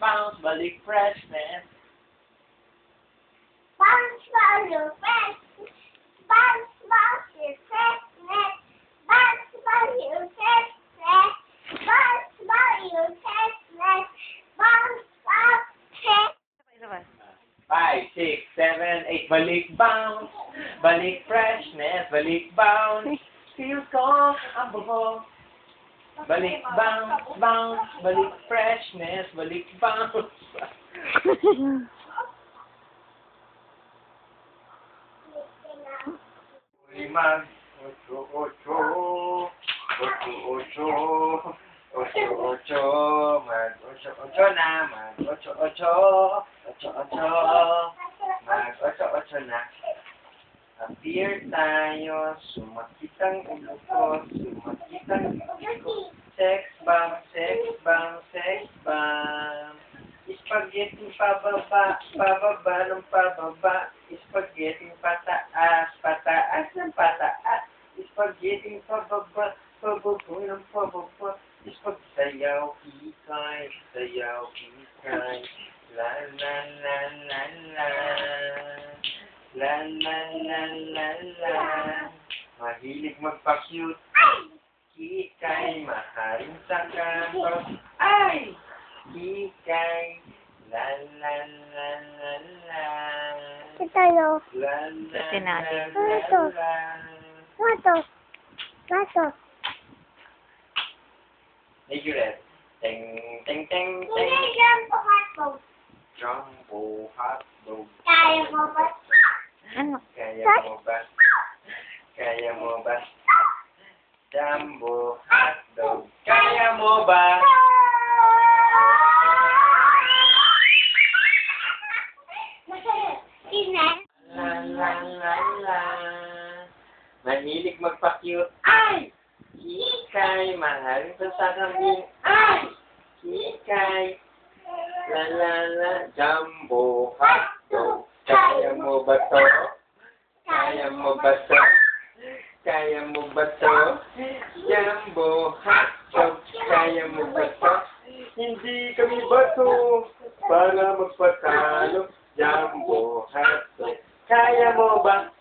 bounce, balik freshness. Bounce, bounce, your freshness. Bounce, bounce, your freshness. Bounce, bounce, your freshness. Bounce, bounce, your freshness. Bounce, bounce, freshness. 5, 6, 7, 8, balik bounce, balik freshness, balik bounce. Feel ko ang buhok. Balik bounce, bounce, balik freshness, balik bounce. 5, 8, 8, 8, 8, 8, 8 na, mag 8, 8, 8, 8 na. Appear tayo, sumakit ang ulo ko, sumakit ang ulo ko. Sex bomb, sex bomb, sex bomb. Spaghetti pababa, pababa ng pababa. Spaghetti pataas, pataas ng pataas. Spaghetti pababa, pababa ng pababa. Sayaw, hikay, sayaw, hikay. La la la la la. La la la la la. Mahilig magpa-cute. Hikay, mahaling sa kanto. Ay! Hikay. La la la la la. Ito yun. La la la Ito. la la. Ito. Ito. Thank you, Red. Ting, ting, ting, ting. Hindi yan po hotdog. Jumbo hotdog. Kaya mo ba? Ano? Kaya mo ba? Kaya mo ba? Jumbo hotdog. Kaya mo ba? Ina. La la la la. Mahilig magpa-cute. Ay! Hikay. Mahaling sa sakambing. Ay! Hikay. La la la. Jumbo hotdog. Kaya mo ba to? Kaya mo ba to? Kaya mo ba to? Jumbo hotdog. Kaya mo ba to? Hindi kami bato para magpatalo. Jumbo hotdog. Kaya mo ba?